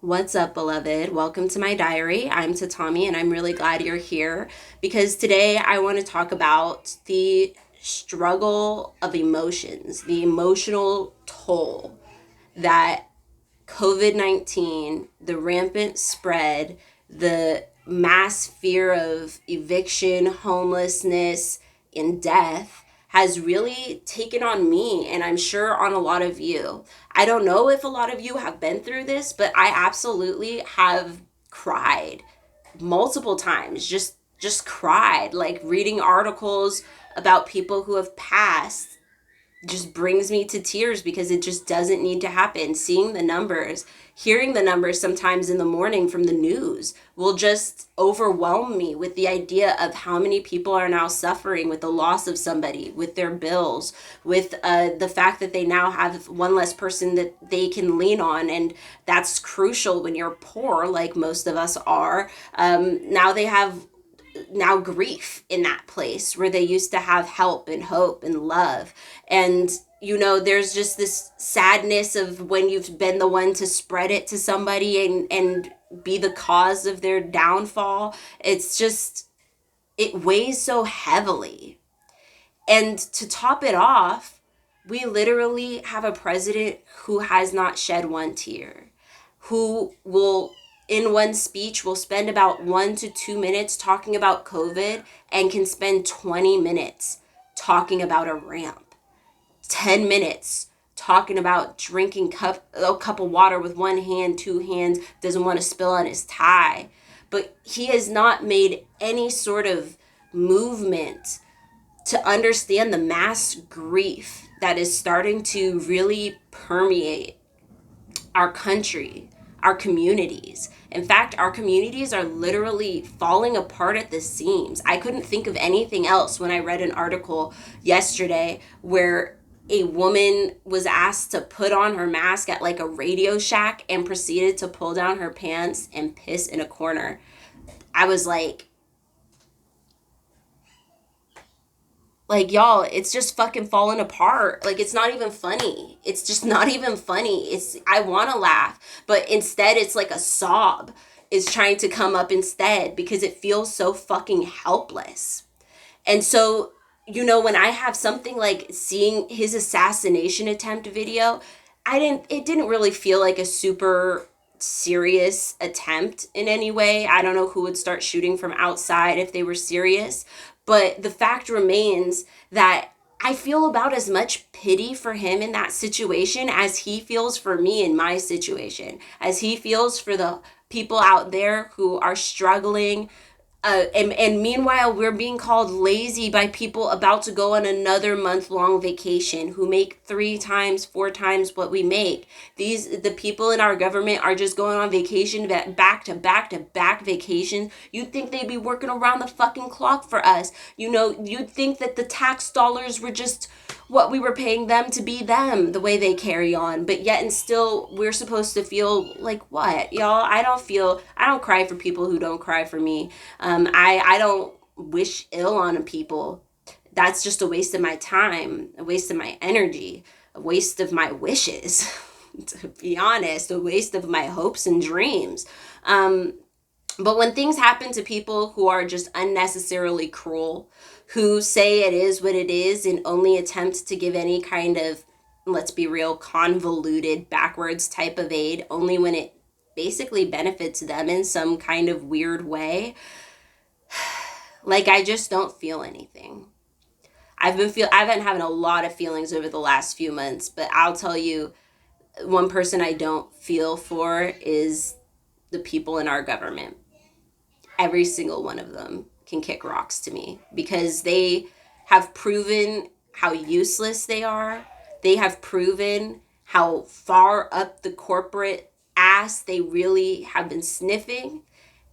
What's up, beloved? Welcome to my diary. I'm Tatami, and I'm really glad you're here because today I want to talk about the struggle of emotions, the emotional toll that COVID-19, the rampant spread, the mass fear of eviction, homelessness, and death has really taken on me, and I'm sure on a lot of you. I don't know if a lot of you have been through this, but I absolutely have cried multiple times. Just cried, like reading articles about people who have passed just brings me to tears because it just doesn't need to happen. Seeing the numbers, hearing the numbers sometimes in the morning from the news will just overwhelm me with the idea of how many people are now suffering with the loss of somebody, with their bills, with the fact that they now have one less person that they can lean on. And that's crucial when you're poor, like most of us are. Now they have now grief in that place where they used to have help and hope and love. And there's just this sadness of when you've been the one to spread it to somebody and be the cause of their downfall. It's just, it weighs so heavily. And to top it off, we literally have a president who has not shed one tear, who will, in one speech, will spend about 1 to 2 minutes talking about COVID and can spend 20 minutes talking about a ramp, 10 minutes talking about drinking a cup of water with one hand, two hands, doesn't want to spill on his tie. But he has not made any sort of movement to understand the mass grief that is starting to really permeate our country, our communities. In fact, our communities are literally falling apart at the seams. I couldn't think of anything else when I read an article yesterday where a woman was asked to put on her mask at like a Radio Shack and proceeded to pull down her pants and piss in a corner. I was like, y'all, it's just fucking falling apart. Like, it's not even funny. It's just not even funny. I want to laugh, but instead it's like a sob is trying to come up instead because it feels so fucking helpless. And so, when I have something like seeing his assassination attempt video, it didn't really feel like a super serious attempt in any way. I don't know who would start shooting from outside if they were serious, but the fact remains that I feel about as much pity for him in that situation as he feels for me in my situation, as he feels for the people out there who are struggling, and meanwhile, we're being called lazy by people about to go on another month-long vacation who make 3 times, 4 times what we make. The people in our government are just going on vacation, back to back to back vacations. You'd think they'd be working around the fucking clock for us. You'd think that the tax dollars were just what we were paying them to be them, the way they carry on. But yet and still, we're supposed to feel like what, y'all? I don't cry for people who don't cry for me. I don't wish ill on people. That's just a waste of my time, a waste of my energy, a waste of my wishes, to be honest, a waste of my hopes and dreams. But when things happen to people who are just unnecessarily cruel, who say it is what it is and only attempt to give any kind of, let's be real, convoluted, backwards type of aid, only when it basically benefits them in some kind of weird way, like, I just don't feel anything. I've been having a lot of feelings over the last few months, but I'll tell you, one person I don't feel for is the people in our government. Every single one of them can kick rocks to me because they have proven how useless they are. They have proven how far up the corporate ass they really have been sniffing.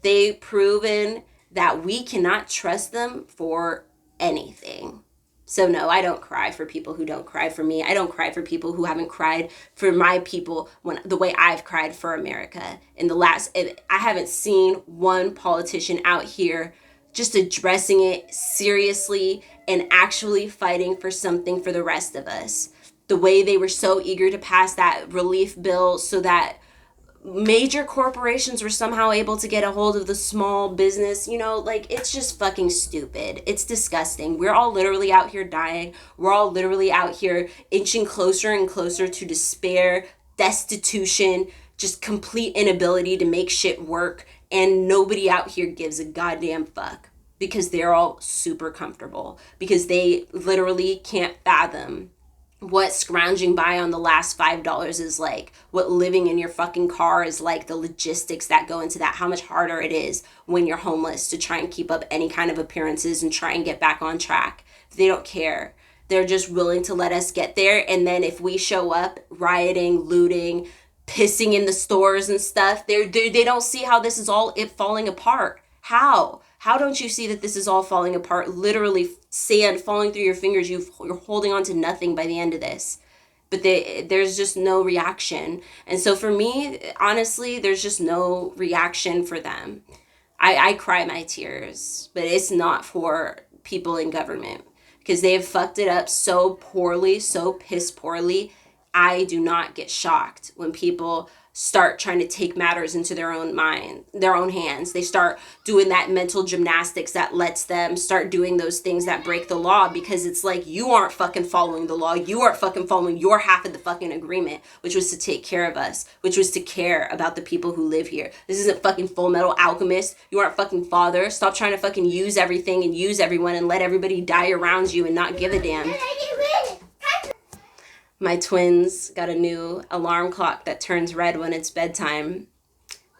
They've proven that we cannot trust them for anything. So no, I don't cry for people who don't cry for me. I don't cry for people who haven't cried for my people the way I've cried for America. I haven't seen one politician out here just addressing it seriously and actually fighting for something for the rest of us. The way they were so eager to pass that relief bill so that major corporations were somehow able to get a hold of the small business, you know, like, it's just fucking stupid. It's disgusting. We're all literally out here dying. We're all literally out here inching closer and closer to despair, destitution, just complete inability to make shit work, and nobody out here gives a goddamn fuck because they're all super comfortable, because they literally can't fathom what scrounging by on the last $5 is like, what living in your fucking car is like, the logistics that go into that, how much harder it is when you're homeless to try and keep up any kind of appearances and try and get back on track. They don't care. They're just willing to let us get there. And then if we show up rioting, looting, pissing in the stores and stuff, they don't see how this is all it falling apart. How don't you see that this is all falling apart? Literally sand falling through your fingers. You're holding on to nothing by the end of this. But there's just no reaction. And so for me, honestly, there's just no reaction for them. I cry my tears, but it's not for people in government, because they have fucked it up so poorly, so piss poorly. I do not get shocked when people start trying to take matters into their own hands. They start doing that mental gymnastics that lets them start doing those things that break the law, because it's like, you aren't fucking following the law. You aren't fucking following your half of the fucking agreement, which was to take care of us, which was to care about the people who live here. This isn't fucking Full Metal Alchemist. You aren't fucking father. Stop trying to fucking use everything and use everyone and let everybody die around you and not give a damn. My twins got a new alarm clock that turns red when it's bedtime.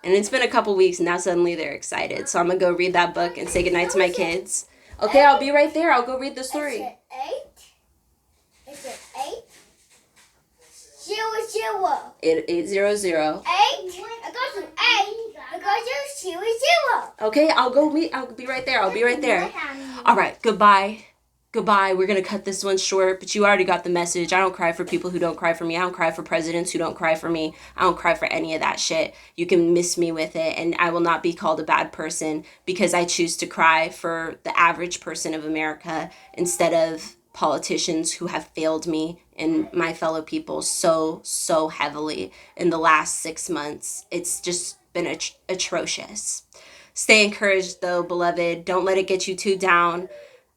And it's been a couple weeks, and now suddenly they're excited. So I'm going to go read that book and say goodnight to my kids. Okay, I'll be right there. I'll go read the story. Is it 8? Is it 8? 0, 0. 800. 8? I got to 8. I got to 0, 0. Okay, I'll be right there. I'll be right there. All right, goodbye. Goodbye. We're going to cut this one short, but you already got the message. I don't cry for people who don't cry for me. I don't cry for presidents who don't cry for me. I don't cry for any of that shit. You can miss me with it, and I will not be called a bad person because I choose to cry for the average person of America instead of politicians who have failed me and my fellow people so heavily in the last 6 months. It's just been atrocious. Stay encouraged, though, beloved. Don't let it get you too down.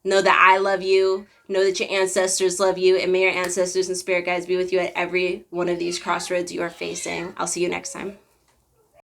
Know that I love you. Know that your ancestors love you. And may your ancestors and spirit guides be with you at every one of these crossroads you are facing. I'll see you next time.